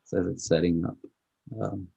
says it's setting up. Um,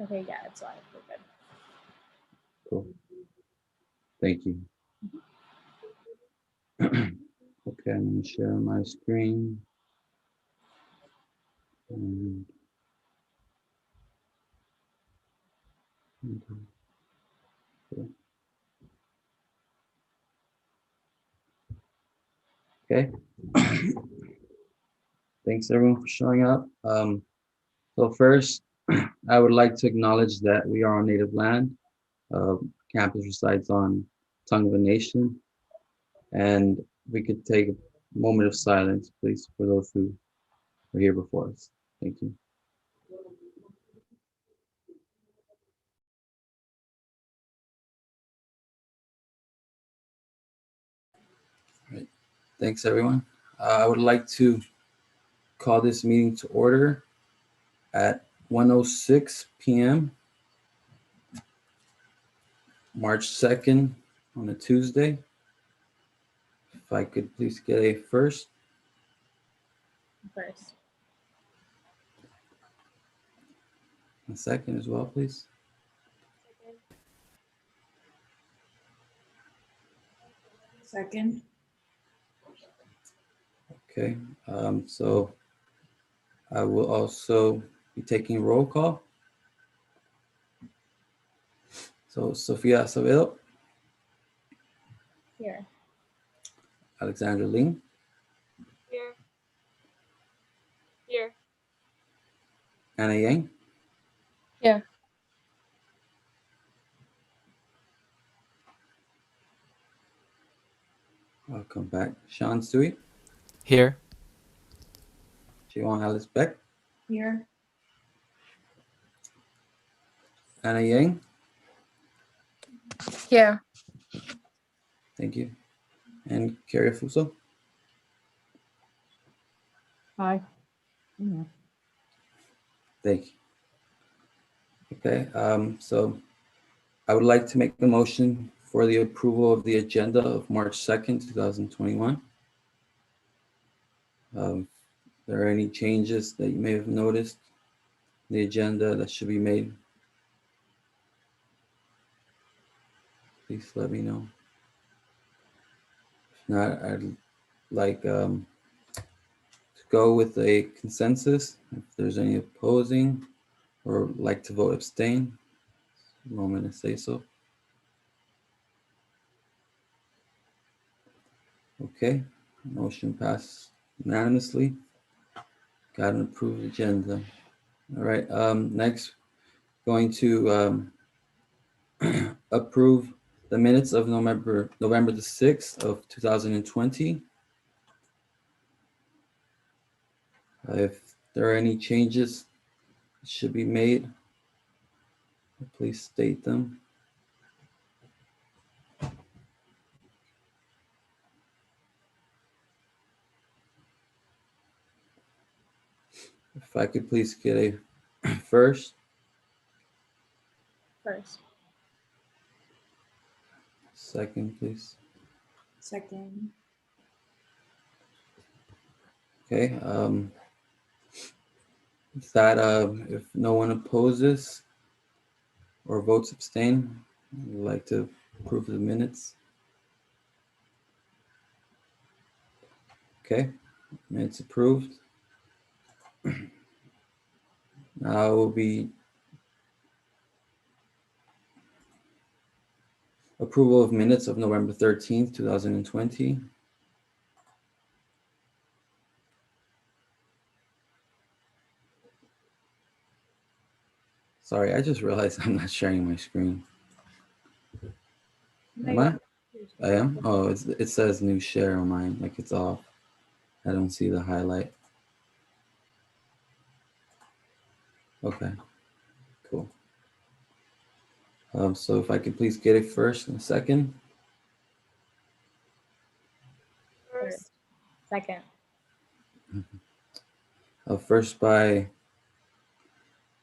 Okay, yeah, it's live. We're good. cool. Thank you. Okay, I'm going to share my screen. And, okay. Thanks everyone for showing up. So first, I would like to acknowledge that we are on native land. Campus resides on tongue of a nation, and we could take a moment of silence, please, for those who were here before us. Thank you. All right. Thanks, everyone. I would like to call this meeting to order at 1:06 p.m. March 2nd on a Tuesday. If I could please get a first. First. A second as well, please. Second. Okay, so I will also be taking roll call. So Sofia Acevedo, Here. Alexandra Ling, Here. Here. Anna Yang, Here. I'll come back. Sean Stewie, Here. Jiwon Alice Beck, Here. Anna Yang, Here. thank you, and Carrie Fuso. Hi. Yeah. Thank you. Okay, so I would like to make a motion for the approval of the agenda of March 2nd, 2021. If there are any changes that you may have noticed in the agenda that should be made, please let me know. If not, I'd like to go with a consensus. If there's any opposing or like to vote abstain, moment to say so. Okay, motion passed unanimously. Got an approved agenda. All right, next, going to approve the minutes of November the 6th of 2020. If there are any changes that should be made, please state them. If I could please get a first, First. second, please. Second. Okay, if that, if no one opposes or votes abstain, I'd like to approve the minutes. Okay, minutes approved. Now will be approval of minutes of November 13th, 2020. Sorry, I just realized I'm not sharing my screen. Am I? I am? Oh, it says new share on mine, like it's off. I don't see the highlight. Okay, cool. So if I could please get a first and a second. First. Second. First by,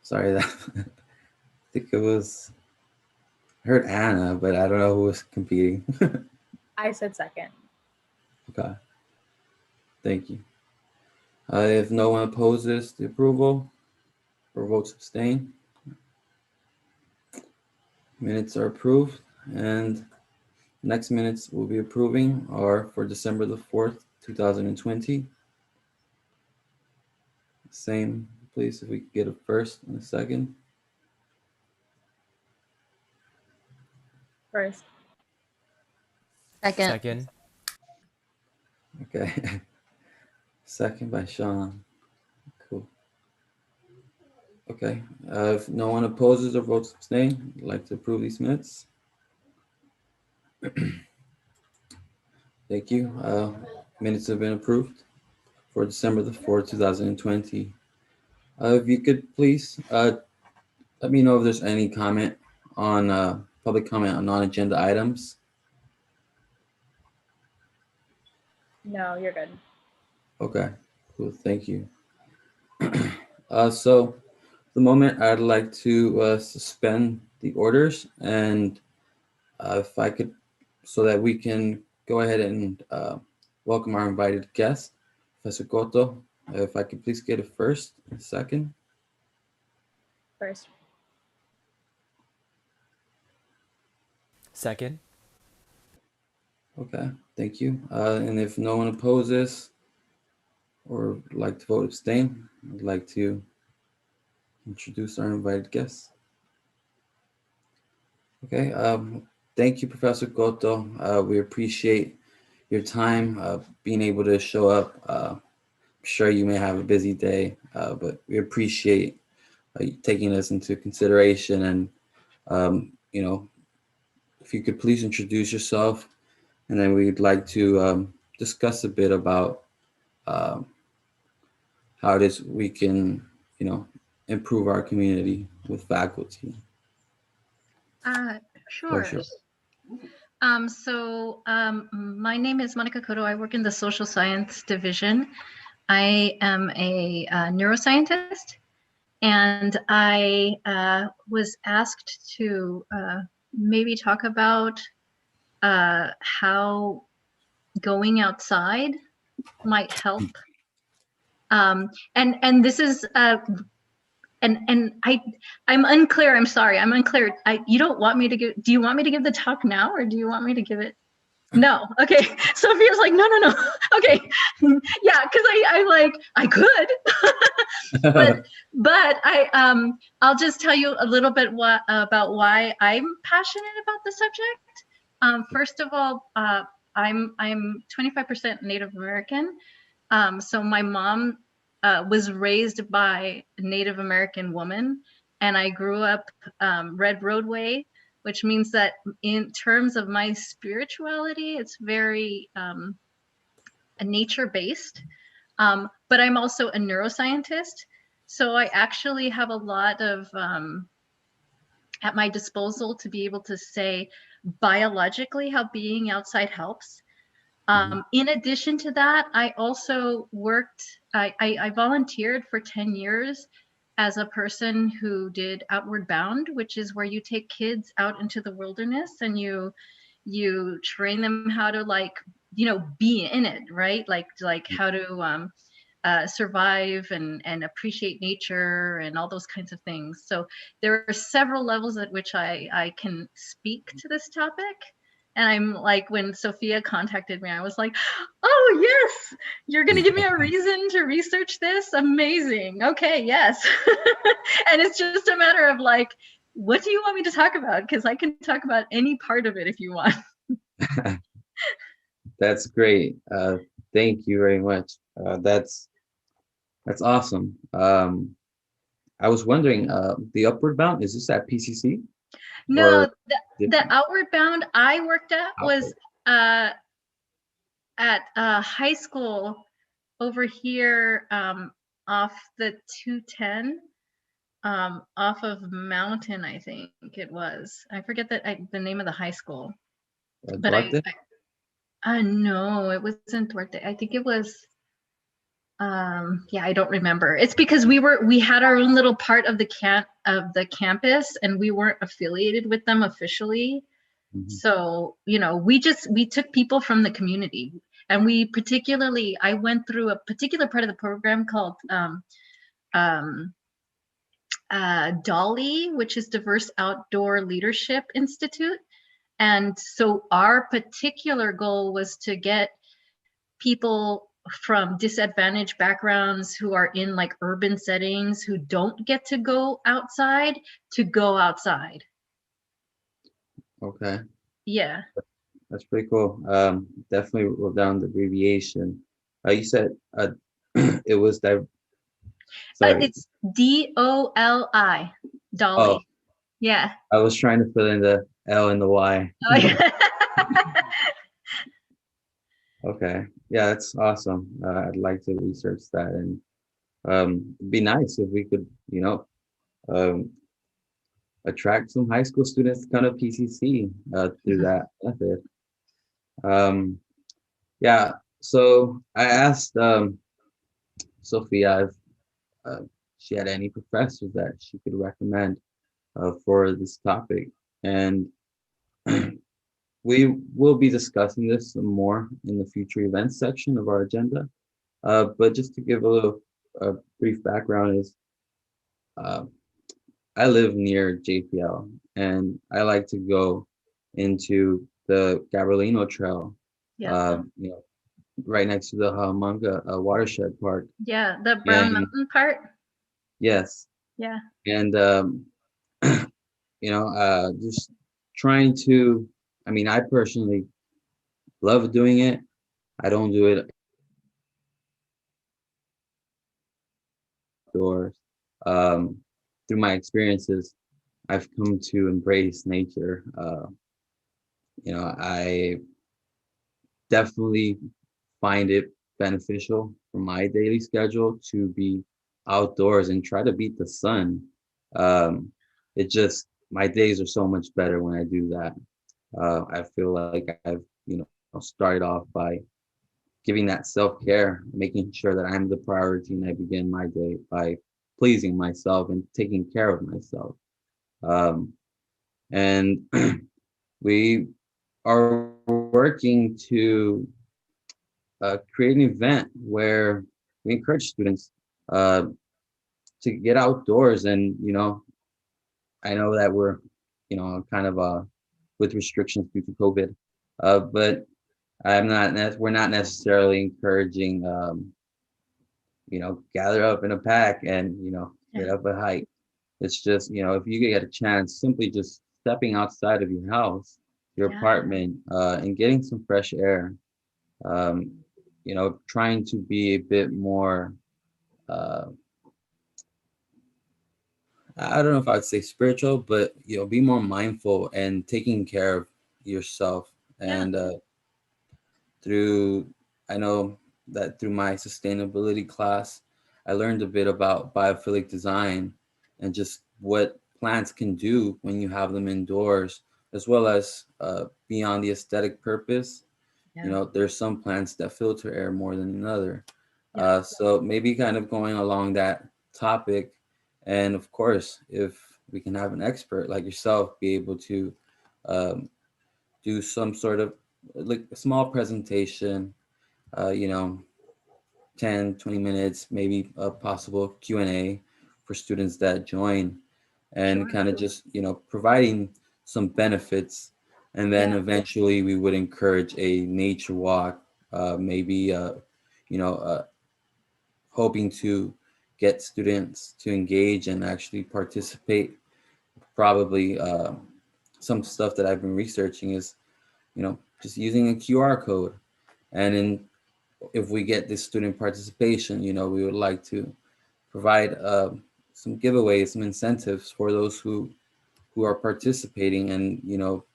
sorry, that I think it was, I heard Anna, but I don't know who was competing. I said second. Okay, thank you. If no one opposes the approval or votes abstain, minutes are approved. And next minutes we'll be approving are for December the 4th, 2020. Same, please, if we could get a first and a second. First. Second. Second. Okay. Second by Sean. Cool. Okay. If no one opposes or votes abstain, I'd like to approve these minutes. Thank you. Minutes have been approved for December the 4th, 2020. If you could please let me know if there's any comment on public comment on non-agenda items. No, you're good. Okay, cool. Thank you. So the moment I'd like to suspend the orders, and if I could, so that we can go ahead and welcome our invited guest, Professor Cotto. If I could please get a first and second. First. Second. Okay, thank you. And if no one opposes or would like to vote abstain, I'd like to introduce our invited guest. Okay, thank you, Professor Cotto. We appreciate your time, being able to show up. I'm sure you may have a busy day, but we appreciate you taking this into consideration. And, if you could please introduce yourself, and then we'd like to discuss a bit about um, how it is we can, improve our community with faculty. Sure. Sure. My name is Monica Cotto. I work in the social science division. I am a neuroscientist, and I was asked to maybe talk about how going outside might help. And this is and I'm unclear. I'm sorry. I'm unclear. You don't want me to give. Do you want me to give the talk now, or do you want me to give it? No. Okay. Sophia's like, no. Okay. Yeah, because I could, but I'll just tell you a little bit about why I'm passionate about the subject. First of all, I'm 25% Native American. So my mom was raised by a Native American woman, and I grew up Red Roadway, which means that in terms of my spirituality, it's very nature-based. But I'm also a neuroscientist, so I actually have a lot of at my disposal to be able to say biologically how being outside helps. In addition to that, I also worked, I volunteered for 10 years as a person who did Outward Bound, which is where you take kids out into the wilderness and you train them how to be in it, right? Like how to survive and appreciate nature and all those kinds of things. So there are several levels at which I can speak to this topic. And I'm like, when Sophia contacted me, I was like, oh, yes, you're going to give me a reason to research this? Amazing. Okay, yes. And it's just a matter of like, what do you want me to talk about? Because I can talk about any part of it if you want. That's great. Thank you very much. That's awesome. I was wondering, the Upward Bound, is this at PCC? No, the Outward Bound I worked at was at high school over here off the 210, off of Mountain, I think it was. I forget the name of the high school. But Duarte? no, it wasn't Duarte. I think it was yeah, I don't remember. It's because we had our own little part of the campus, and we weren't affiliated with them officially. Mhm. So, we took people from the community, and I went through a particular part of the program called um, Dolly, which is Diverse Outdoor Leadership Institute. And so our particular goal was to get people from disadvantaged backgrounds who are in like urban settings who don't get to go outside to go outside. Okay, Yeah. that's pretty cool. Definitely wrote down the abbreviation. You said it was sorry. It's DOLI, Oh, Dolly. Yeah. I was trying to fill in the L and the Y. Oh, yeah. Okay, yeah, that's awesome. I'd like to research that, and it'd be nice if we could, um, attract some high school students to kind of PCC through that method. Um, yeah, so I asked Sophia if she had any professors that she could recommend for this topic, and we will be discussing this some more in the future events section of our agenda. But just to give a little brief background is uh, I live near JPL, and I like to go into the Gabrielino Trail, Yeah. uh, you know, right next to the Huamanca Watershed Park. Yeah. The Brown And Mountain part. yes, Yeah. and just trying to. I mean, I personally love doing it. I don't do it outdoors. Um, through my experiences, I've come to embrace nature. I definitely find it beneficial for my daily schedule to be outdoors and try to beat the sun. Um, my days are so much better when I do that. I feel like I've, started off by giving that self-care, making sure that I'm the priority and I begin my day by pleasing myself and taking care of myself. Um, and we are working to create an event where we encourage students uh, to get outdoors. And, I know that we're, kind of with restrictions due to COVID, but we're not necessarily encouraging, gather up in a pack and, get up a hike. It's just, if you get a chance, simply just stepping outside of your house, your Yeah. apartment, and getting some fresh air. Um, trying to be a bit more, uh, I don't know if I'd say spiritual, but be more mindful and taking care of yourself. Yeah. And through, I know that through my sustainability class, I learned a bit about biophilic design and just what plants can do when you have them indoors, as well as beyond the aesthetic purpose. Yeah. There's some plants that filter air more than another. Yeah. So maybe kind of going along that topic. And of course, if we can have an expert like yourself be able to um, do some sort of like a small presentation, uh, you know, 10, 20 minutes, maybe a possible Q&A for students that join and Sure. kind of just, providing some benefits. And then Yeah. eventually we would encourage a nature walk, maybe, you know, uh, hoping to get students to engage and actually participate. Probably some stuff that I've been researching is, just using a QR code. And in, if we get this student participation, we would like to provide some giveaways, some incentives for those who are participating and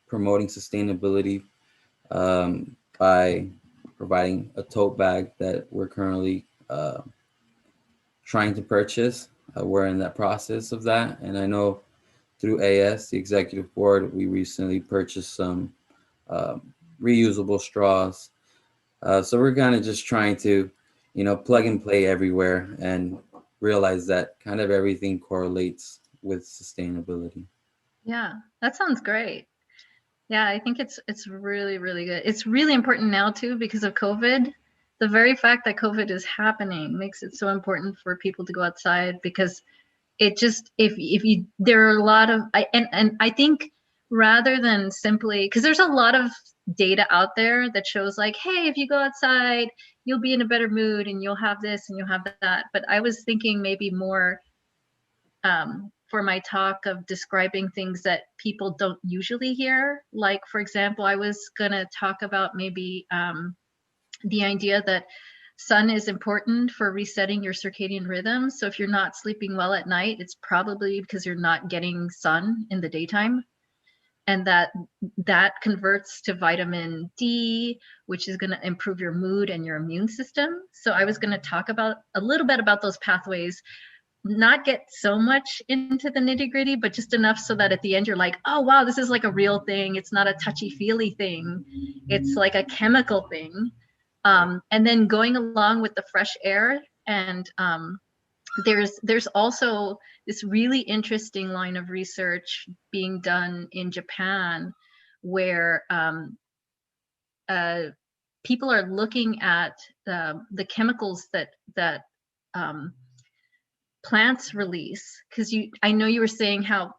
promoting sustainability by providing a tote bag that we're currently uh, trying to purchase. We're in that process of that, and I know through AS, the executive board, we recently purchased some reusable straws. So we're kind of just trying to, plug and play everywhere and realize that kind of everything correlates with sustainability. Yeah, that sounds great. Yeah, I think it's really, really good. It's really important now too because of COVID. The very fact that COVID is happening makes it so important for people to go outside because it just if you there are a lot of and I think rather than simply because there's a lot of data out there that shows like, hey, if you go outside, you'll be in a better mood and you'll have this and you'll have that. But I was thinking maybe more for my talk of describing things that people don't usually hear. Like, for example, I was going to talk about maybe the idea that sun is important for resetting your circadian rhythm. So if you're not sleeping well at night, it's probably because you're not getting sun in the daytime. And that converts to vitamin D, which is going to improve your mood and your immune system. So I was going to talk about a little bit about those pathways, not get so much into the nitty gritty, but just enough so that at the end you're like, oh, wow, this is like a real thing. It's not a touchy feely thing. It's like a chemical thing. And then going along with the fresh air. And there's also this really interesting line of research being done in Japan where people are looking at the chemicals that plants release, because I know you were saying how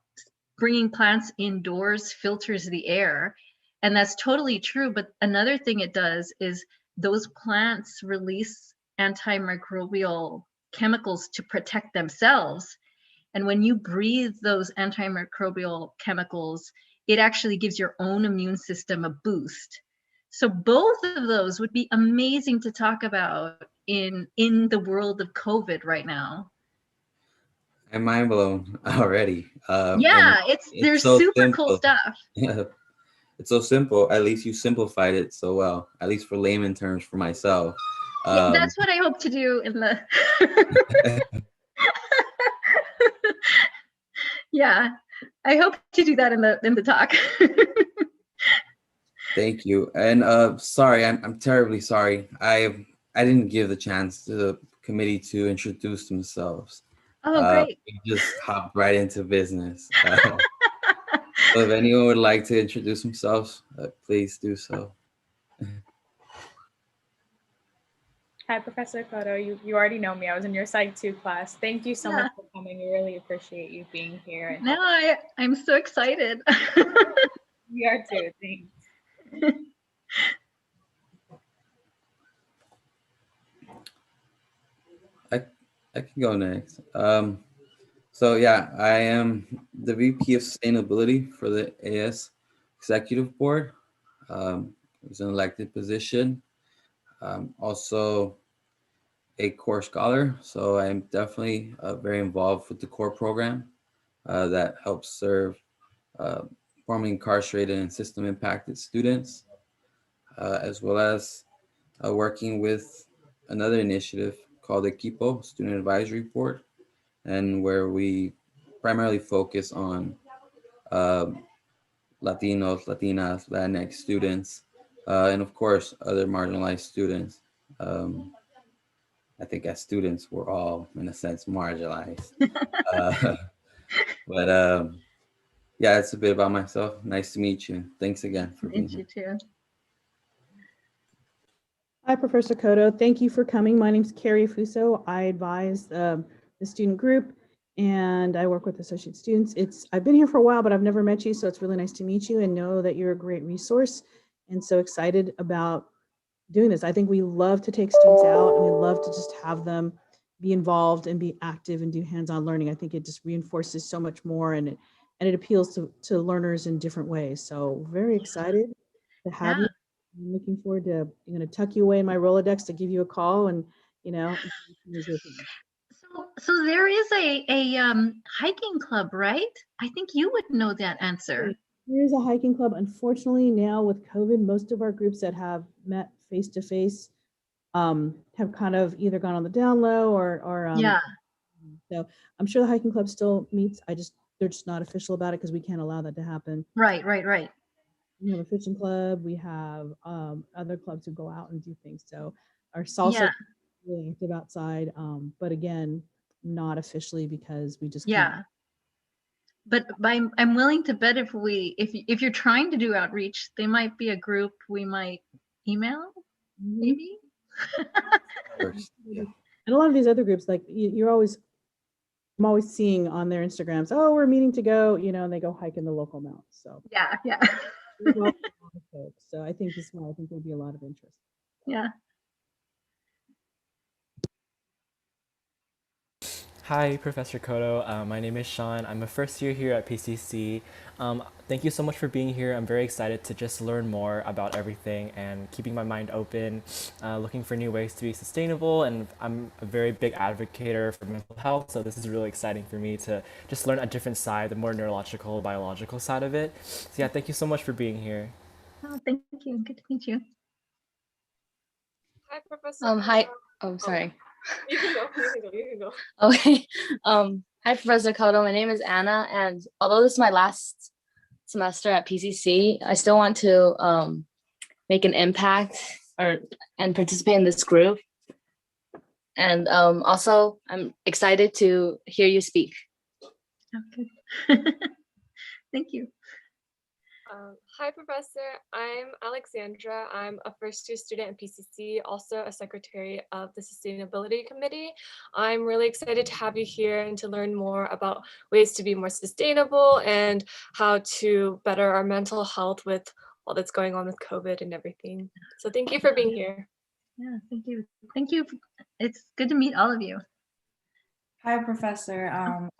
bringing plants indoors filters the air, and that's totally true. But another thing it does is those plants release antimicrobial chemicals to protect themselves. And when you breathe those antimicrobial chemicals, it actually gives your own immune system a boost. So both of those would be amazing to talk about in the world of COVID right now. I'm mind blown already. And Yeah, it's there's so super cool simple. stuff. It's so simple. At least you simplified it so well, at least for layman terms for myself. Yeah, Um, that's what I hope to do in the yeah, I hope to do that in the talk. Thank you. And sorry, I'm terribly sorry. I didn't give the chance to the committee to introduce themselves. Oh, great. We just hopped right into business. So if anyone would like to introduce themselves, please do so. Hi, Professor Koto. You already know me. I was in your Psych 2 class. Thank you so Yeah. much for coming. We really appreciate you being here. And No, I'm so excited. we are too. Thanks. I can go next. So yeah, I am the VP of Sustainability for the AS Executive Board. It's an elected position. Also a core scholar, so I'm definitely very involved with the core program that helps serve uh, formerly incarcerated and system impacted students, as well as working with another initiative called Equipo Student Advisory Board, and where we primarily focus on Latinos, Latinas, Latinx students, and of course other marginalized students. I think as students, we're all in a sense marginalized. Uh, but yeah, it's a bit about myself. Nice to meet you. Thanks again for being Meet you here. too. Hi, Professor Koto. Thank you for coming. My name is Carrie Fuso. I advise the student group and I work with associate students. I've been here for a while, but I've never met you, so it's really nice to meet you and know that you're a great resource, and so excited about doing this. I think we love to take students out and we love to just have them be involved and be active and do hands-on learning. I think it just reinforces so much more, and it appeals to learners in different ways. So very excited to have you. I'm looking forward to, I'm going to tuck you away in my Rolodex to give you a call and, So there is a hiking club, right? I think you would know that answer. There is a hiking club. Unfortunately, now with COVID, most of our groups that have met face to face have kind of either gone on the down low or Yeah. so I'm sure the hiking club still meets. They're just not official about it because we can't allow that to happen. Right, right, right. We have a fishing club. We have other clubs who go out and do things. So our salsa Yeah, really active outside, but again, not officially because we just can't. yeah. But I'm willing to bet if you're trying to do outreach, they might be a group we might email, Mhm. maybe. First, yeah. And a lot of these other groups, like I'm always seeing on their Instagrams, oh, we're meeting to go, and they go hike in the local mountains. So Yeah, yeah, we welcome a lot of folks. So I think there'll be a lot of interest. yeah. Hi, Professor Koto. My name is Sean. I'm a first year here at PCC. Thank you so much for being here. I'm very excited to just learn more about everything and keeping my mind open, looking for new ways to be sustainable. And I'm a very big advocate for mental health, so this is really exciting for me to just learn a different side, the more neurological, biological side of it. So yeah, thank you so much for being here. Oh, thank you. Good to meet you. Hi, Professor. Hi. Oh, sorry. You can go. You can go. You can go. Okay. Hi, Professor Koto. My name is Anna, and although this is my last semester at PCC, I still want to make an impact and participate in this group. And also, I'm excited to hear you speak. Okay. Thank you. Hi, Professor. I'm Alexandra. I'm a first-year student at PCC, also a secretary of the Sustainability Committee. I'm really excited to have you here and to learn more about ways to be more sustainable and how to better our mental health with all that's going on with COVID and everything. So thank you for being here. Yeah, thank you. Thank you. It's good to meet all of you. Hi, Professor.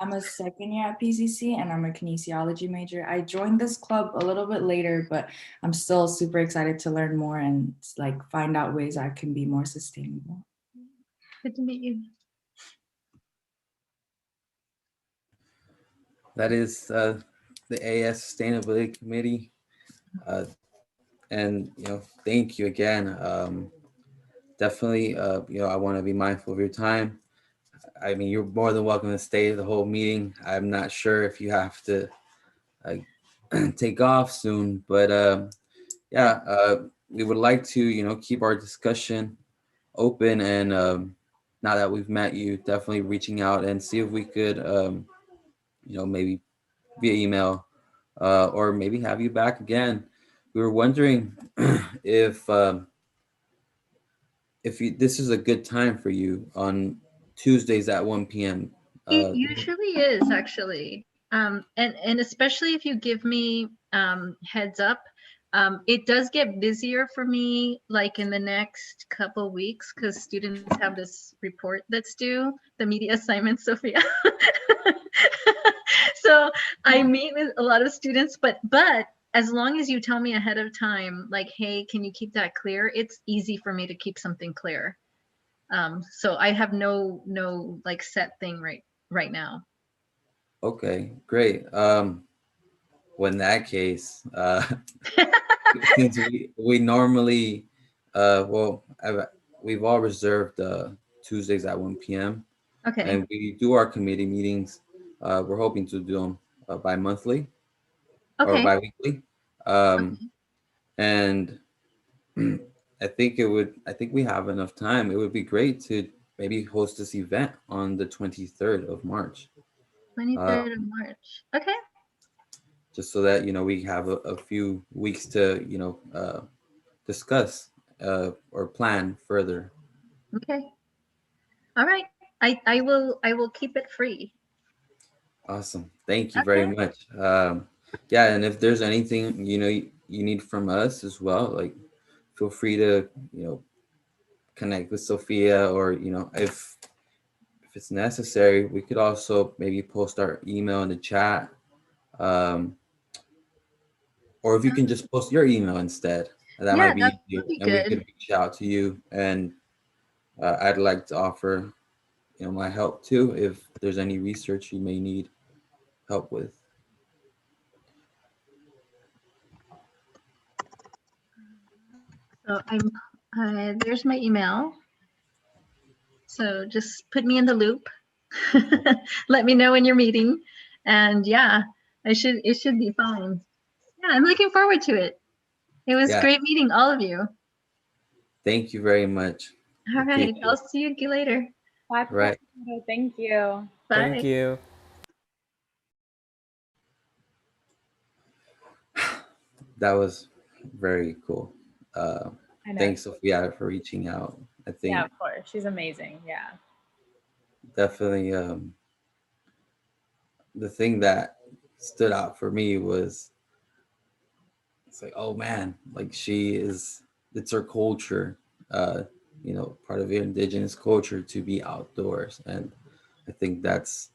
I'm a second year at PCC and I'm a kinesiology major. I joined this club a little bit later, but I'm still super excited to learn more and like find out ways I can be more sustainable. Good to meet you. That is the AS Sustainability Committee. And, thank you again. Definitely, I want to be mindful of your time. I mean, you're more than welcome to stay the whole meeting. I'm not sure if you have to take off soon, but we would like to, keep our discussion open. And now that we've met you, definitely reaching out and see if we could, maybe via email or maybe have you back again. We were wondering if this is a good time for you on Tuesdays at 1 p.m. It usually is actually, and especially if you give me heads up. It does get busier for me, like in the next couple weeks, because students have this report that's due, the media assignment, Sophia. So I meet with a lot of students, but as long as you tell me ahead of time, like, hey, can you keep that clear? It's easy for me to keep something clear. So I have no like set thing right now. Okay, great. Well, in that case, since we normally, we've all reserved Tuesdays at 1 p.m. Okay. and we do our committee meetings. We're hoping to do them bi-monthly or Okay. bi-weekly. And I think we have enough time. It would be great to maybe host this event on the 23rd of March. 23rd of March. Okay. Just so that, we have a few weeks to, discuss or plan further. Okay. All right. I will keep it free. Awesome. Thank you very much. Yeah, and if there's anything, you need from us as well, like feel free to, connect with Sophia, or, if it's necessary, we could also maybe post our email in the chat. Or if you can just post your email instead, that might be easier, would be and we good. could reach out to you. And I'd like to offer, my help too, if there's any research you may need help with. So there's my email. So just put me in the loop. Let me know when you're meeting. And yeah, it should be fine. Yeah, I'm looking forward to it. It was Yeah. great meeting all of you. Thank you very much. All right, Appreciate I'll it. see you later. Bye, Right. Professor Koto. Thank you. Bye. Thank you. That was very cool. I know. Thanks, Sophia, for reaching out. I think Yeah, of course. She's amazing. Yeah. definitely the thing that stood out for me was it's like, oh man, like it's her culture, part of the indigenous culture to be outdoors. And I think it's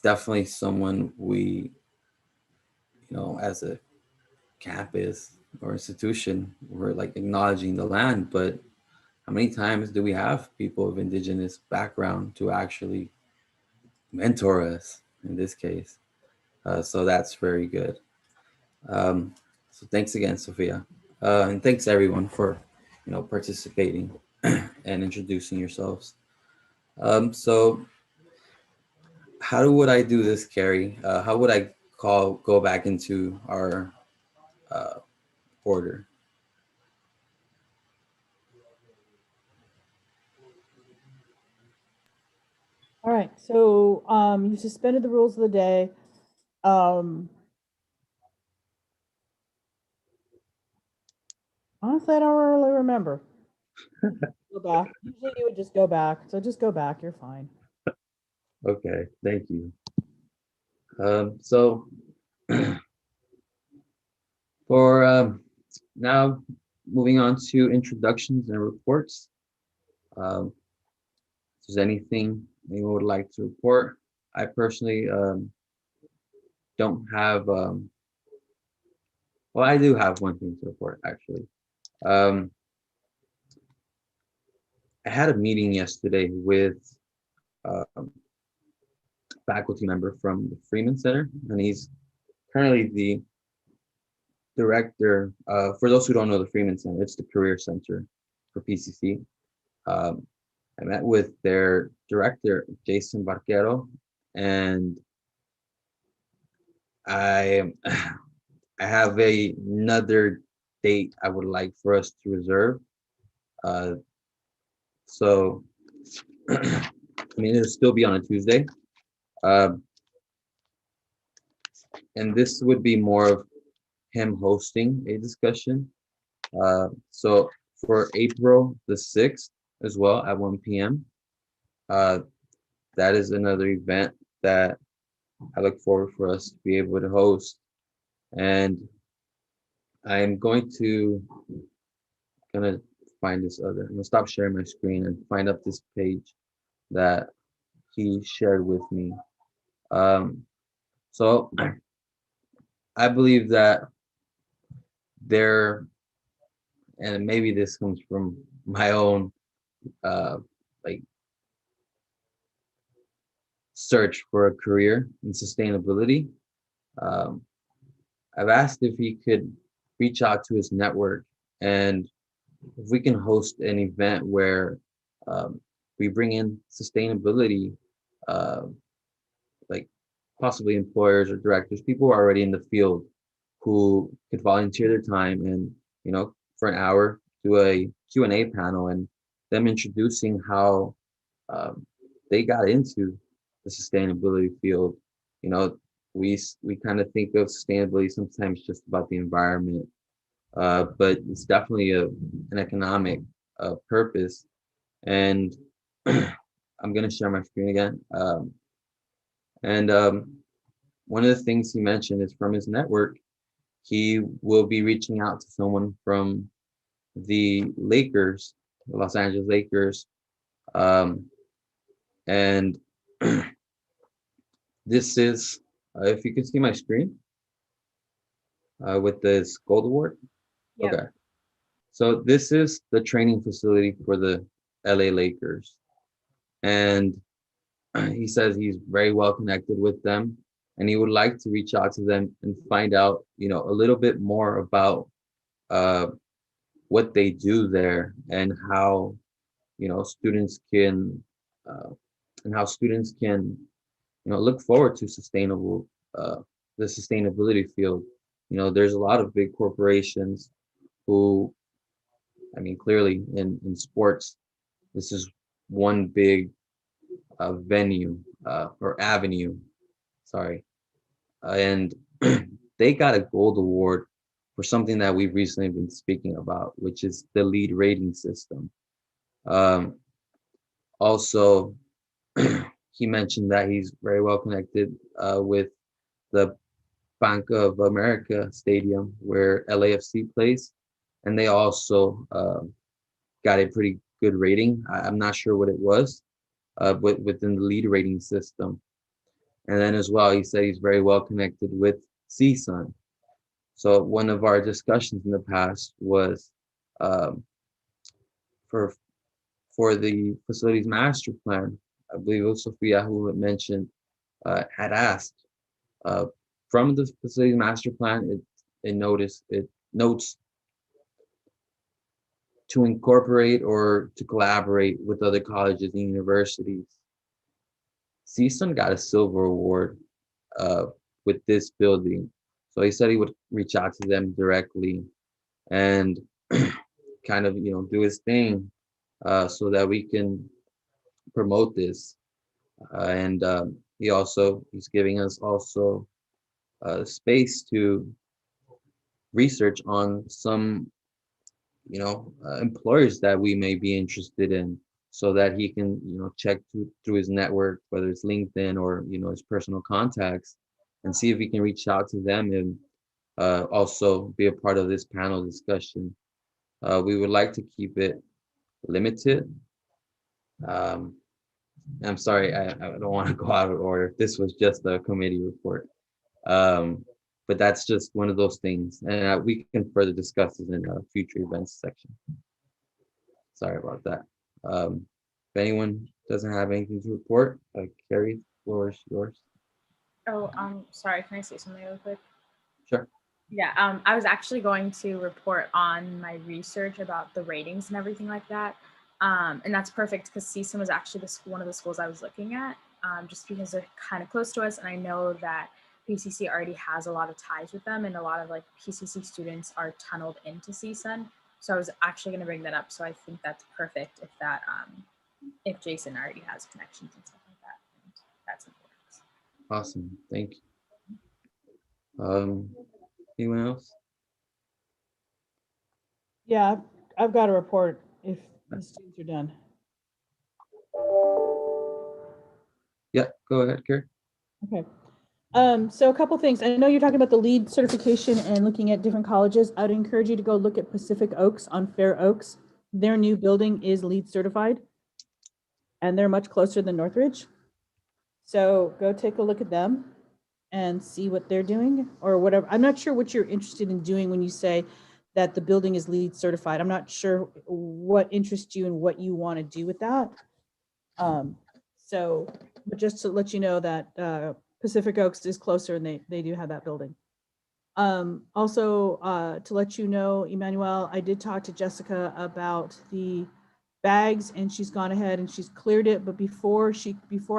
definitely someone we, as a campus or institution, we're like acknowledging the land, but how many times do we have people of indigenous background to actually mentor us in this case? So that's very good. So thanks again, Sophia. And thanks everyone for, participating and introducing yourselves. So how would I do this, Carrie? How would I go back into our uh, order? All right, so you suspended the rules of the day. Honestly, I don't really remember. Go back. Usually you would just go back, so just go back. You're fine. Okay, thank you. So for now, moving on to introductions and reports. If there's anything anyone would like to report, I personally don't have. Well, I do have one thing to report actually. Um, I had a meeting yesterday with um, faculty member from the Freeman Center, and he's currently the director. For those who don't know the Freeman Center, it's the career center for PCC. Um, I met with their director, Jason Barquero, and I I have another date I would like for us to reserve. Uh, so, I mean, it'll still be on a Tuesday. Um, and this would be more of him hosting a discussion. So for April the 6th as well at 1 p.m. Uh, that is another event that I look forward for us to be able to host. And I'm gonna find I'm gonna stop sharing my screen and find up this page that he shared with me. So I believe that there, and maybe this comes from my own uh, like search for a career in sustainability. Um, I've asked if he could reach out to his network and if we can host an event where we bring in sustainability, uh, like possibly employers or directors, people who are already in the field who could volunteer their time and, for an hour do a Q&A panel and them introducing how um, they got into the sustainability field. You know, we kind of think of sustainability sometimes just about the environment, but it's definitely an economic purpose. And I'm gonna share my screen again. And one of the things he mentioned is from his network, he will be reaching out to someone from the Lakers, the Los Angeles Lakers, um, and this is, if you can see my screen with this gold award. Yep. Okay. So this is the training facility for the LA Lakers. And he says he's very well connected with them and he would like to reach out to them and find out, a little bit more about what they do there and how, students can and how students can, look forward to the sustainability field. There's a lot of big corporations who, I mean, clearly in sports, this is one big venue or avenue, sorry, and they got a gold award for something that we've recently been speaking about, which is the lead rating system. Um, Also, he mentioned that he's very well connected with the Bank of America Stadium where LAFC plays, and they also got a pretty good rating. I'm not sure what it was, but within the lead rating system. And then as well, he said he's very well connected with CSUN. So one of our discussions in the past was um, for for the facilities master plan. I believe it was Sophia who had mentioned had asked uh, from the facilities master plan. It notes to incorporate or to collaborate with other colleges and universities. CSUN got a silver award uh, with this building, so he said he would reach out to them directly and kind of do his thing so that we can promote this. And he's giving us also space to research on some employers that we may be interested in, so that he can check through his network, whether it's LinkedIn or his personal contacts, and see if he can reach out to them and also be a part of this panel discussion. We would like to keep it limited. um, I'm sorry, I don't want to go out of order. This was just a committee report. Um, but that's just one of those things. And we can further discuss this in a future events section. Sorry about that. If anyone doesn't have anything to report, Carrie, floor is yours. Oh, sorry. Can I say something real quick? Sure. Yeah, I was actually going to report on my research about the ratings and everything like that. And that's perfect because CSUN was actually one of the schools I was looking at, just because they're kind of close to us. And I know that PCC already has a lot of ties with them, and a lot of like PCC students are tunneled into CSUN. So I was actually going to bring that up. So I think that's perfect if Jason already has connections and stuff like that. And that's important. Awesome. Thank you. Anyone else? Yeah, I've got a report if the students are done. Yeah, go ahead, Carrie. Okay. So a couple things. I know you're talking about the LEED certification and looking at different colleges. I'd encourage you to go look at Pacific Oaks on Fair Oaks. Their new building is LEED certified, and they're much closer than Northridge. So go take a look at them and see what they're doing or whatever. I'm not sure what you're interested in doing when you say that the building is LEED certified. I'm not sure what interests you and what you want to do with that. So, but just to let you know that Pacific Oaks is closer and they do have that building. Also, to let you know, Emmanuel, I did talk to Jessica about the bags and she's gone ahead and she's cleared it. But before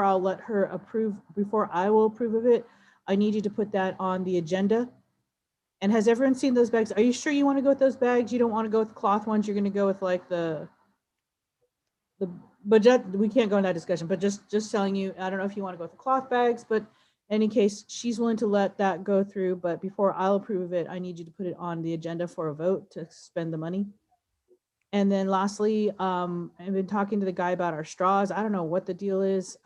I'll let her approve, before I will approve of it, I need you to put that on the agenda. And has everyone seen those bags? Are you sure you want to go with those bags? You don't want to go with cloth ones? You're going to go with like the budget? We can't go in that discussion, but just telling you, I don't know if you want to go with the cloth bags, but in any case, she's willing to let that go through. But before I'll approve of it, I need you to put it on the agenda for a vote to spend the money. And then lastly, I've been talking to the guy about our straws. I don't know what the deal is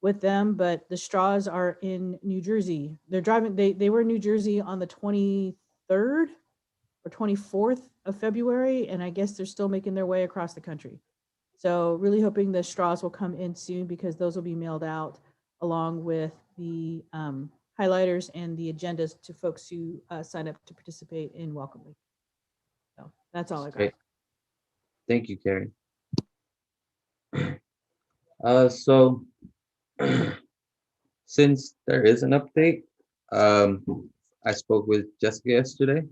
with them, but the straws are in New Jersey. They're driving, they were in New Jersey on the 23rd or 24th of February, and I guess they're still making their way across the country. So really hoping the straws will come in soon because those will be mailed out along with the highlighters and the agendas to folks who sign up to participate in Welcome Week. So that's all I got. Great. Thank you, Carrie. So since there is an update, I spoke with Jessica yesterday.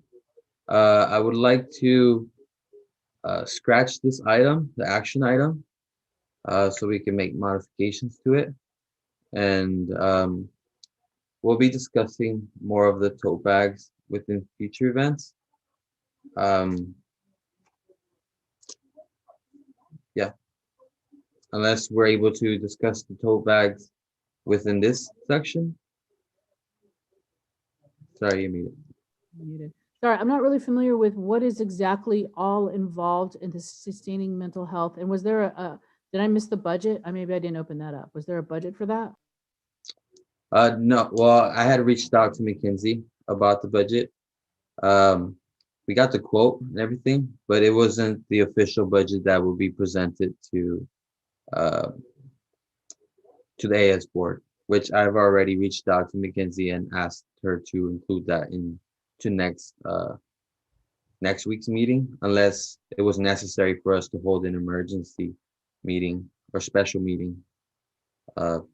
I would like to scratch this item, the action item, so we can make modifications to it. And we'll be discussing more of the tote bags within future events. Um, yeah, unless we're able to discuss the tote bags within this section. Sorry, you muted. Muted. Sorry, I'm not really familiar with what is exactly all involved in the sustaining mental health. And was there did I miss the budget? Maybe I didn't open that up. Was there a budget for that? No, well, I had reached out to McKinsey about the budget. Um, we got the quote and everything, but it wasn't the official budget that will be presented uh, to the AS board, which I've already reached out to McKinsey and asked her to include that in to next week's meeting, unless it was necessary for us to hold an emergency meeting or special meeting,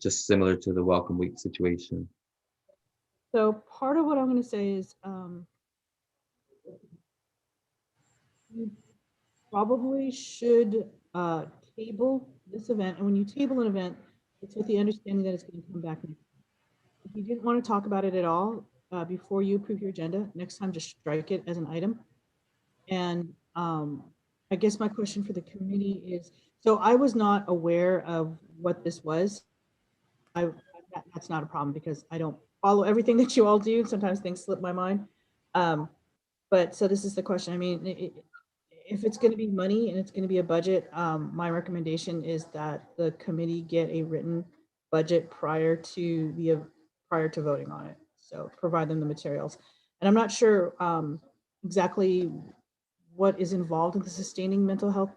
just similar to the Welcome Week situation. So part of what I'm going to say is you probably should table this event. And when you table an event, it's with the understanding that it's going to come back next. If you didn't want to talk about it at all before you approve your agenda, next time just strike it as an item. And I guess my question for the committee is, so I was not aware of what this was. That's not a problem because I don't follow everything that you all do. Sometimes things slip my mind. But so this is the question. I mean, if it's going to be money and it's going to be a budget, my recommendation is that the committee get a written budget prior to voting on it. So provide them the materials. And I'm not sure exactly what is involved in the sustaining mental health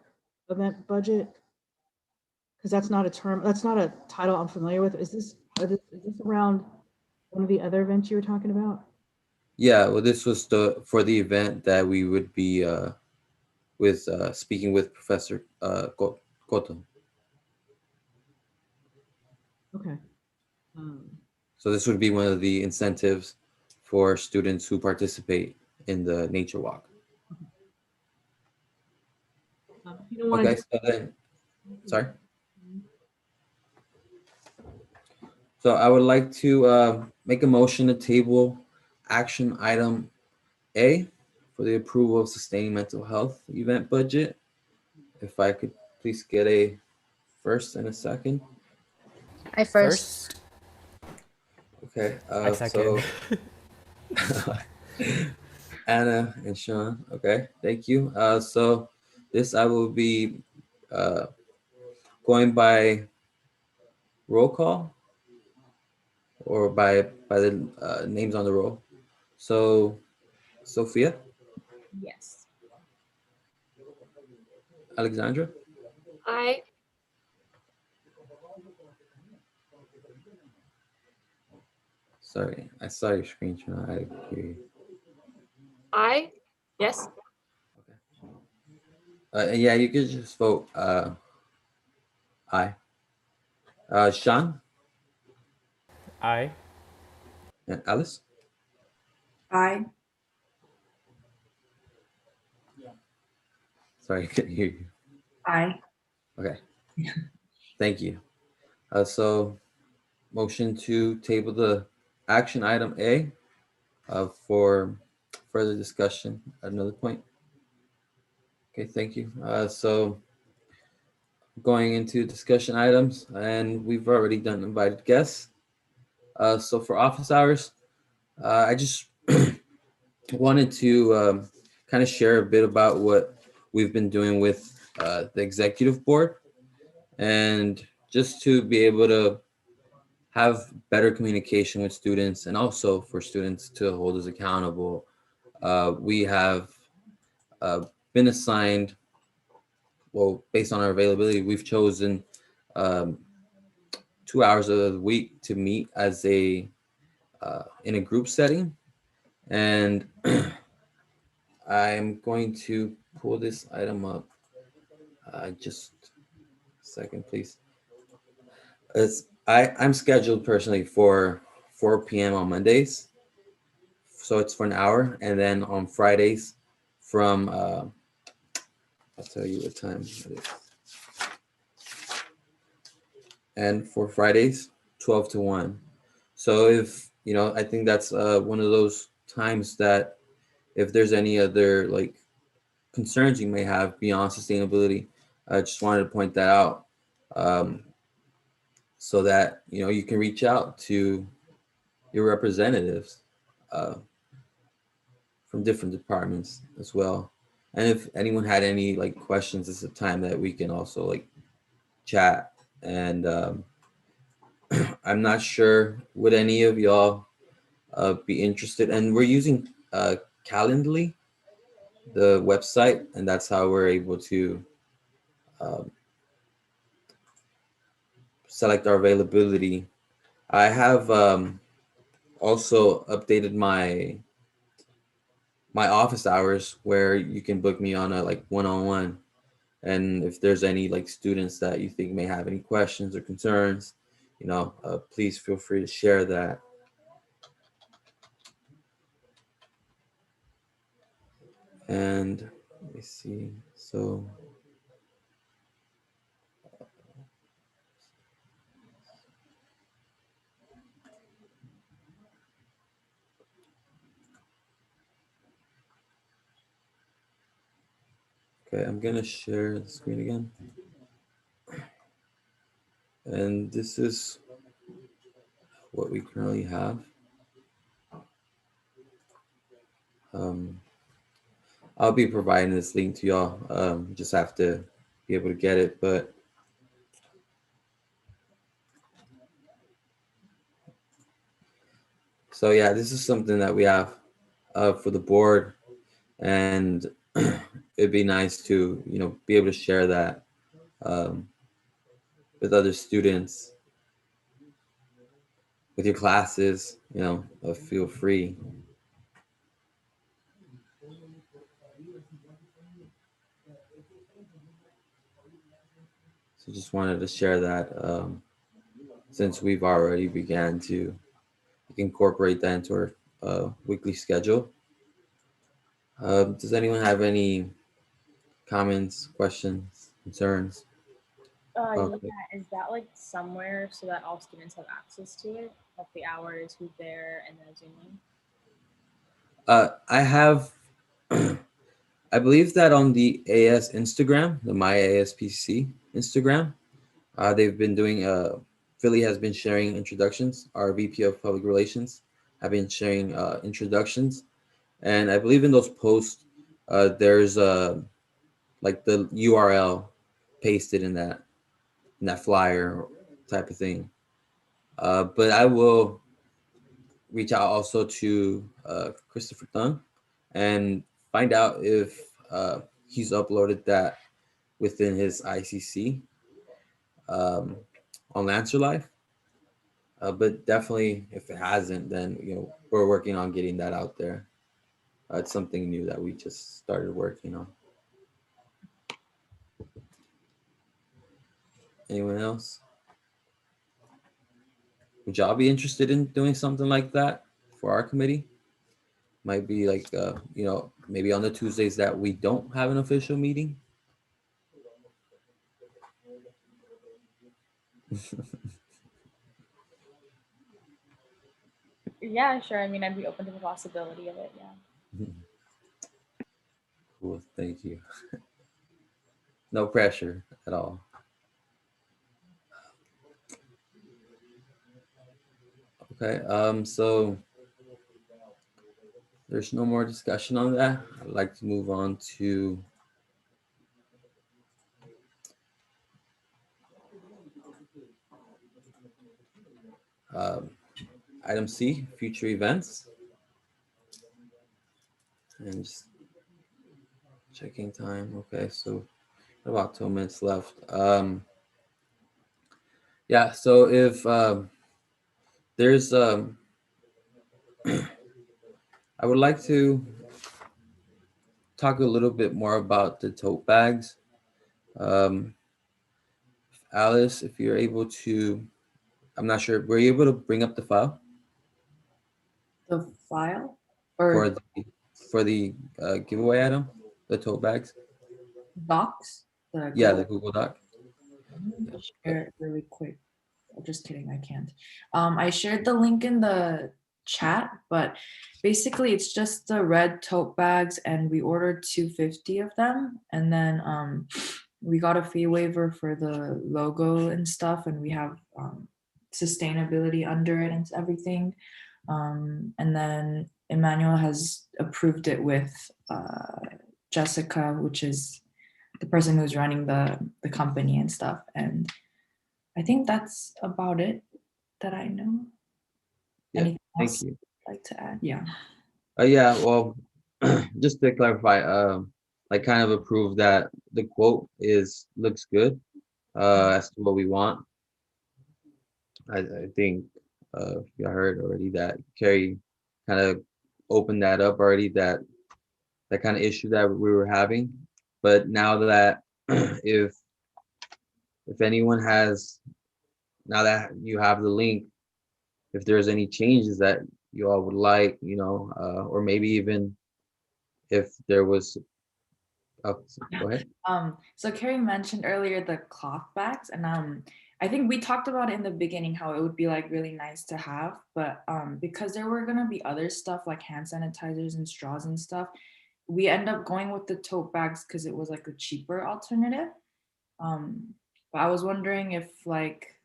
event budget, because that's not a term, that's not a title I'm familiar with. Is this around one of the other events you were talking about? Yeah, well, this was for the event that we would be with speaking with Professor Cotto. Okay. So this would be one of the incentives for students who participate in the nature walk. You don't want Okay, to so then, sorry. So I would like to make a motion to table action item A for the approval of sustaining mental health event budget. If I could please get a first and a second. I first. Okay, I second. so Anna and Sean. Okay, thank you. So this I will be going by roll call or by the names on the roll. So Sophia, Yes. Alexandra, I, sorry, I saw your screen, Sean. I didn't hear you. yes. Yeah, you could just vote aye. Sean I. and Alice. I. Sorry, I couldn't hear you. I. Okay. Thank you. So motion to table the action item A for further discussion at another point. Okay, thank you. So going into discussion items, and we've already done invited guests. So for office hours, I just wanted to kind of share a bit about what we've been doing with the executive board, and just to be able to have better communication with students and also for students to hold us accountable. We have been assigned, well, based on our availability, we've chosen 2 hours of the week to meet as in a group setting. And I'm going to pull this item up. Just a second, please. I'm scheduled personally for 4 p.m. on Mondays, so it's for an hour, and then on Fridays from I'll tell you what time it is. and for Fridays, 12 to 1. So if, I think that's one of those times that if there's any other like concerns you may have beyond sustainability, I just wanted to point that out, um, so that, you can reach out to your representatives uh, from different departments as well. And if anyone had any like questions, it's a time that we can also like chat. And I'm not sure would any of y'all be interested. And we're using Calendly, the website, and that's how we're able to um, select our availability. I have also updated my office hours where you can book me on a like one-on-one. And if there's any like students that you think may have any questions or concerns, please feel free to share that. And let me see. So okay, I'm gonna share the screen again. And this is what we currently have. Um, I'll be providing this link to y'all. Just have to be able to get it. But so yeah, this is something that we have for the board, and it'd be nice to be able to share that um, with other students, with your classes. Feel free. So just wanted to share that, since we've already began to incorporate that into our weekly schedule. Does anyone have any comments, questions, concerns? Okay. Yeah, is that like somewhere so that all students have access to it? Like the hours, who's there, and then a Zoom link? I have, I believe that on the AS Instagram, the My ASPCC Instagram, they've been doing, Philly has been sharing introductions. Our VP of Public Relations have been sharing introductions. And I believe in those posts, there's like the URL pasted in that flyer type of thing. But I will reach out also to Christopher Dunn and find out if he's uploaded that within his ICC um, on Lancer Life. But definitely, if it hasn't, then we're working on getting that out there. It's something new that we just started working on. Anyone else? Would y'all be interested in doing something like that for our committee? Might be like maybe on the Tuesdays that we don't have an official meeting. Yeah, sure. I mean, I'd be open to the possibility of it. Yeah. Cool, thank you. No pressure at all. Okay, so there's no more discussion on that. I'd like to move on to um, item C, future events. And just checking time. Okay, so about 2 minutes left. Yeah, so if there's I would like to talk a little bit more about the tote bags. Um, Alice, if you're able to, I'm not sure, were you able to bring up the file The file for or the for the giveaway item, the tote bags? docs? The Yeah, Google. the Google Doc. Let me share it really quick. just kidding, I can't. I shared the link in the chat, but basically it's just the red tote bags, and we ordered 250 of them, and then we got a fee waiver for the logo and stuff, and we have sustainability under it and everything. And then Emmanuel has approved it with Jessica, which is the person who's running the company and stuff. And I think that's about it that I know. Yeah, Anything thank else you. you'd like to add? Yeah. Yeah, well, just to clarify, I kind of approve that the quote looks good as to what we want. I think you heard already that Carrie kind of opened that up already, that kind of issue that we were having. But now that if anyone has, now that you have the link, if there's any changes that you all would like, or maybe even if there was, oh, go ahead. So Carrie mentioned earlier the cloth bags, and I think we talked about in the beginning how it would be like really nice to have, but because there were gonna be other stuff like hand sanitizers and straws and stuff, we end up going with the tote bags because it was like a cheaper alternative. But I was wondering if like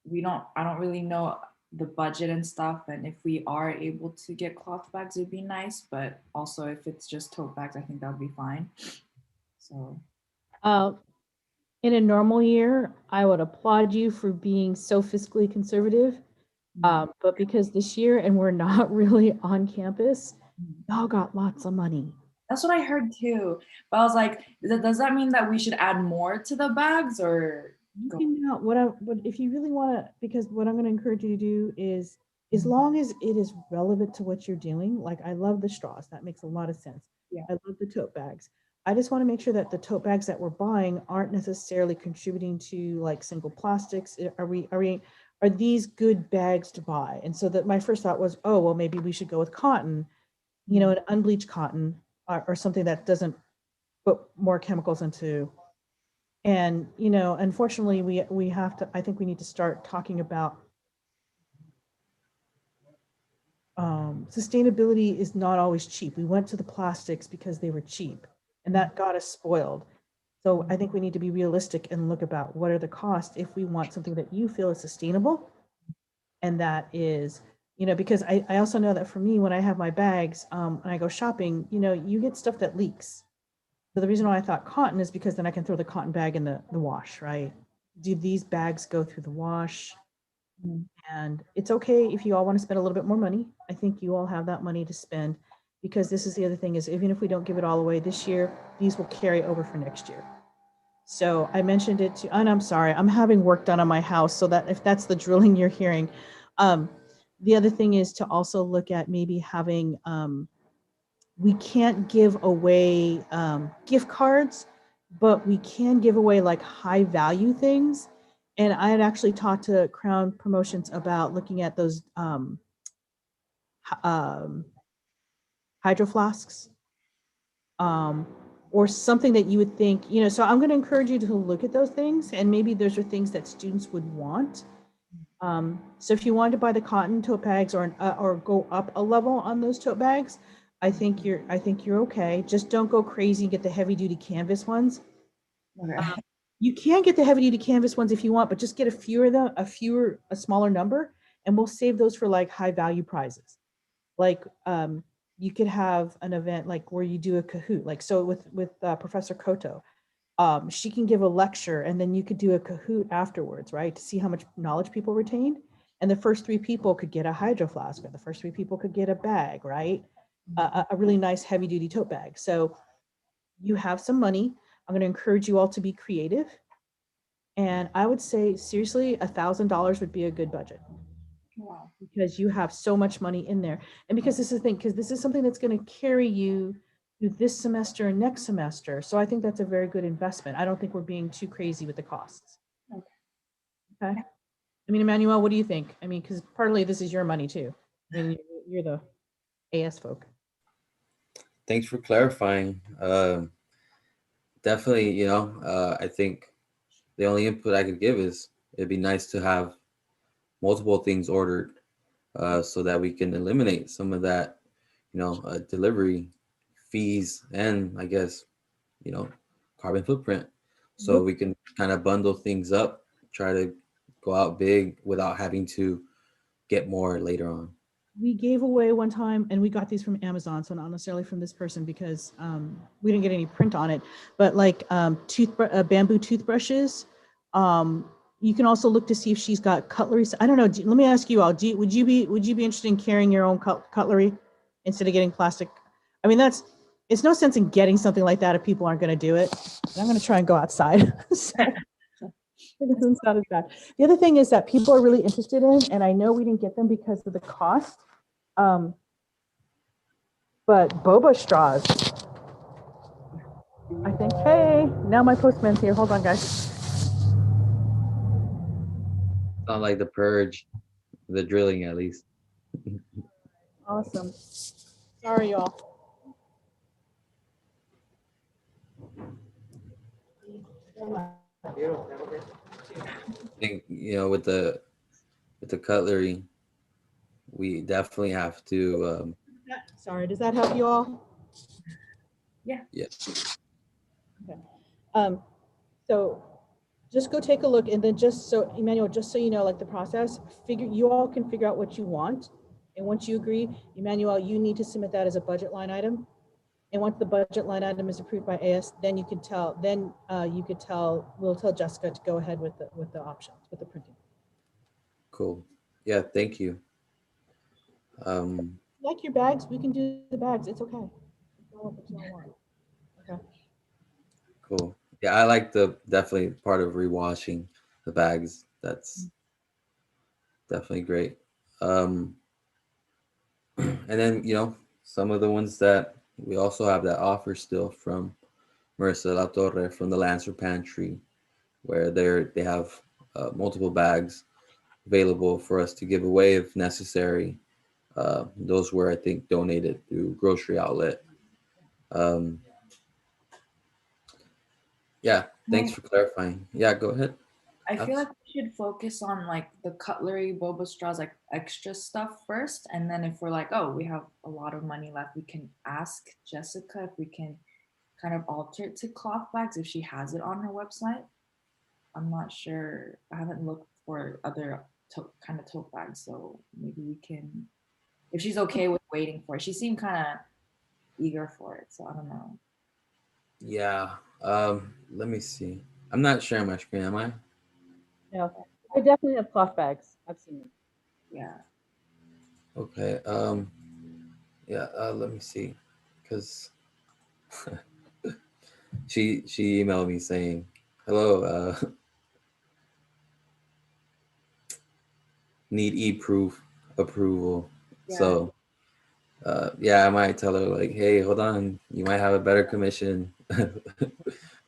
I don't really know the budget and stuff, and if we are able to get cloth bags, it'd be nice. But also, if it's just tote bags, I think that would be fine. So Uh, in a normal year, I would applaud you for being so fiscally conservative. But because this year and we're not really on campus, y'all got lots of money. that's what I heard too. But I was like, does that mean that we should add more to the bags or You go? can now, what if you really want to, because what I'm going to encourage you to do is, as long as it is relevant to what you're doing, like I love the straws, that makes a lot of sense. Yeah. I love the tote bags. I just want to make sure that the tote bags that we're buying aren't necessarily contributing to like single plastics. Are these good bags to buy? And so that my first thought was, oh, well, maybe we should go with cotton, an unbleached cotton, or something that doesn't put more chemicals into. And unfortunately, we have to. I think we need to start talking about sustainability is not always cheap. We went to the plastics because they were cheap, and that got us spoiled. So I think we need to be realistic and look about what are the costs if we want something that you feel is sustainable, and that is, because I also know that for me, when I have my bags, and I go shopping, you get stuff that leaks. So the reason why I thought cotton is because then I can throw the cotton bag in the wash, right? Do these bags go through the wash? And it's okay if you all want to spend a little bit more money. I think you all have that money to spend, because this is the other thing, is even if we don't give it all away this year, these will carry over for next year. So I mentioned it to, and I'm sorry, I'm having work done on my house, so that if that's the drilling you're hearing. The other thing is to also look at maybe having, we can't give away gift cards, but we can give away like high value things. And I had actually talked to Crown Promotions about looking at those hydro flasks, or something that you would think, so I'm going to encourage you to look at those things, and maybe those are things that students would want. So if you want to buy the cotton tote bags, or go up a level on those tote bags, I think you're okay. Just don't go crazy and get the heavy duty canvas ones. Okay. You can get the heavy duty canvas ones if you want, but just get a smaller number, and we'll save those for like high value prizes. Like you could have an event like where you do a Kahoot, like so with Professor Koto. She can give a lecture, and then you could do a Kahoot afterwards, right? To see how much knowledge people retained. And the first 3 people could get a hydro flask, or the first 3 people could get a bag, right? A really nice heavy duty tote bag. So you have some money. I'm going to encourage you all to be creative. And I would say, seriously, $1,000 would be a good budget. Wow. Because you have so much money in there. And because this is the thing, because this is something that's going to carry you through this semester and next semester. So I think that's a very good investment. I don't think we're being too crazy with the costs. Okay. I mean, Emmanuel, what do you think? I mean, because partly this is your money too. I mean, you're the AS folk. Thanks for clarifying. Definitely, I think the only input I could give is it'd be nice to have multiple things ordered, so that we can eliminate some of that, delivery fees and I guess, you know, carbon footprint. So we can kind of bundle things up, try to go out big without having to get more later on. We gave away one time, and we got these from Amazon, so not necessarily from this person because we didn't get any print on it, but like bamboo toothbrushes. You can also look to see if she's got cutlery. I don't know. Let me ask you all. Would you be interested in carrying your own cutlery instead of getting plastic? I mean, it's no sense in getting something like that if people aren't going to do it. I'm going to try and go outside. So. It's not as bad. The other thing is that people are really interested in, and I know we didn't get them because of the cost, but boba straws. I think, hey, now my postman's here. Hold on, guys. Not like the purge, the drilling at least. Awesome. Sorry, y'all. I think, with the cutlery, we definitely have to. Sorry, does that help you all? Yeah. Yes. Okay. So just go take a look, and then just so Emmanuel, just so you know, like the process, you all can figure out what you want, and once you agree, Emmanuel, you need to submit that as a budget line item. And once the budget line item is approved by AS, then you can tell. Then we'll tell Jessica to go ahead with the options, with the printing. Cool. Yeah. Thank you. Like your bags, we can do the bags. It's okay. Okay. Cool. Yeah, I like the definitely part of rewashing the bags. That's definitely great. And then, some of the ones that we also have that offer still from Marissa La Torre from the Lancer Pantry, where they have multiple bags available for us to give away if necessary. Those were, I think, donated through Grocery Outlet. Yeah, thanks for clarifying. Yeah, go ahead. I feel like we should focus on like the cutlery, boba straws, like extra stuff first. And then if we're like, oh, we have a lot of money left, we can ask Jessica if we can kind of alter it to cloth bags if she has it on her website. I'm not sure. I haven't looked for other kind of tote bags. So maybe we can, if she's okay with waiting for it. She seemed kind of eager for it. So I don't know. Yeah. Let me see. I'm not sharing my screen, am I? No, I definitely have cloth bags. I've seen it. Yeah. Okay. Yeah. Let me see, because she emailed me saying, "Hello. Need e-proof approval." Yeah. So, yeah, I might tell her like, "Hey, hold on. You might have a better commission.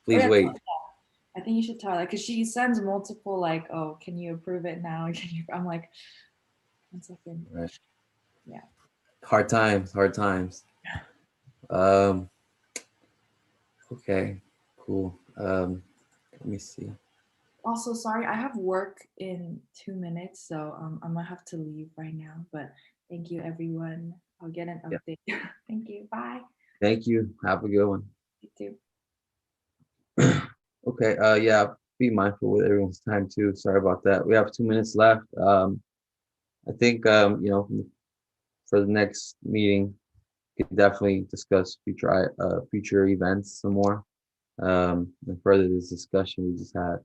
Please wait." I think you should tell her because she sends multiple like, oh, can you approve it now? I'm like, 1 second. Right. Yeah. Hard times. Hard times. Okay. Cool. Let me see. Also, sorry, I have work in 2 minutes, so I'm gonna have to leave right now. But thank you, everyone. I'll get an update. Yeah. Thank you. Bye. Thank you. Have a good one. You too. Okay. Yeah. Be mindful with everyone's time too. Sorry about that. We have 2 minutes left. I think for the next meeting, we could definitely discuss future events some more. And further this discussion we just had.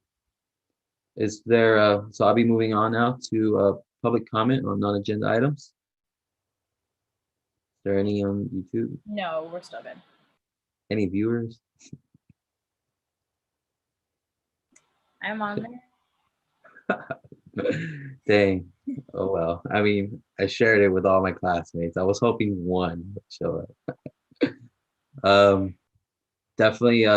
Is there? So I'll be moving on now to public comment on non-agenda items. Is there any on YouTube? No, we're still good. Any viewers? I'm on there. Dang. Oh well. I mean, I shared it with all my classmates. I was hoping one would show up. Definitely.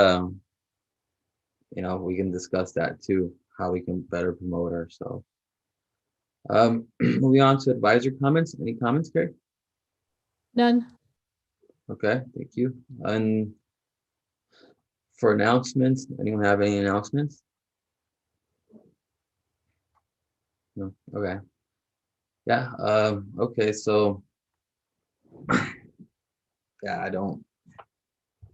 We can discuss that too. How we can better promote ourselves. Moving on to advisor comments. Any comments, Gary? None. Okay, thank you. And for announcements, anyone have any announcements? No. Okay. Yeah. Okay. So yeah,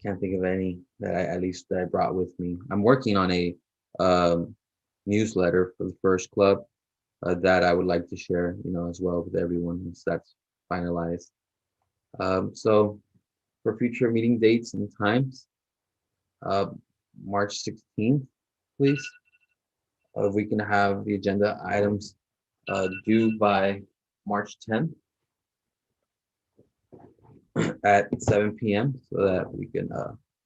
can't think of any that at least that I brought with me. I'm working on a um, newsletter for the first club that I would like to share, as well with everyone once that's finalized. So for future meeting dates and times, uh, March 16th, please. We can have the agenda items due by March 10th at 7 p.m. so that we can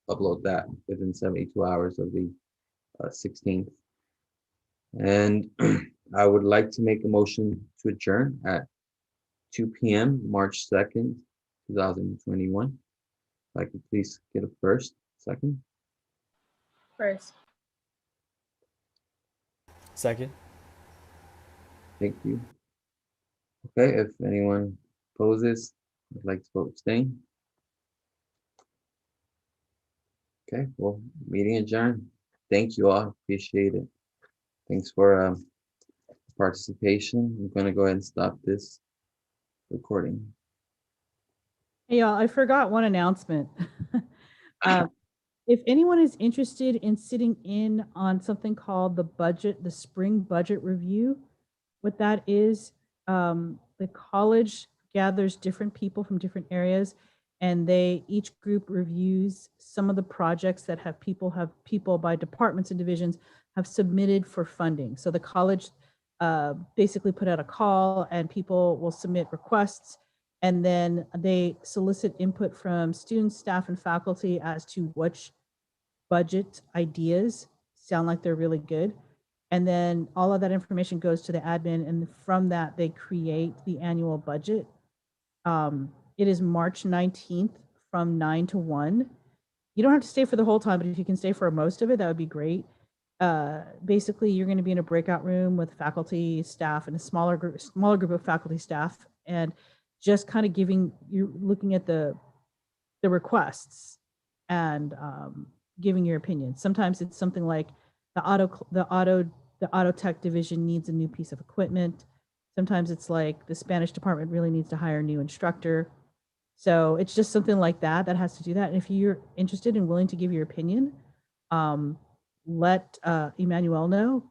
upload that within 72 hours of the 16th. And I would like to make a motion to adjourn at 2 p.m. March 2nd, 2021. If I could please get a first, second. First. Second. Thank you. Okay, if anyone opposes, I'd like to vote abstain. Okay, well, meeting adjourned. Thank you all. Appreciate it. Thanks for participation. I'm going to go ahead and stop this recording. Hey, y'all, I forgot one announcement. If anyone is interested in sitting in on something called the spring budget review, what that is, the college gathers different people from different areas, and each group reviews some of the projects that people by departments and divisions have submitted for funding. So the college basically put out a call, and people will submit requests, and then they solicit input from students, staff, and faculty as to which budget ideas sound like they're really good. And then all of that information goes to the admin, and from that, they create the annual budget. It is March 19th from 9 to 1. You don't have to stay for the whole time, but if you can stay for most of it, that would be great. Basically, you're going to be in a breakout room with faculty, staff, and a smaller group of faculty, staff, and just kind of you're looking at the requests and giving your opinion. Sometimes it's something like the auto tech division needs a new piece of equipment. Sometimes it's like the Spanish department really needs to hire a new instructor. So it's just something like that has to do that. And if you're interested and willing to give your opinion, let Emmanuel know.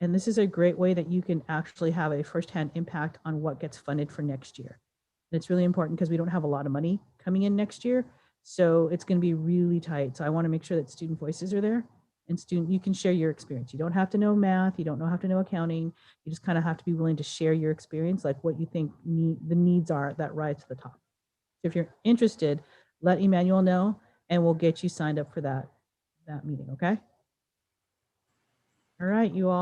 And this is a great way that you can actually have a firsthand impact on what gets funded for next year. And it's really important because we don't have a lot of money coming in next year. So it's going to be really tight. So I want to make sure that student voices are there, and you can share your experience. You don't have to know math. You don't have to know accounting. You just kind of have to be willing to share your experience, like what you think the needs are that rise to the top. So if you're interested, let Emmanuel know, and we'll get you signed up for that meeting. Okay. All right, you all.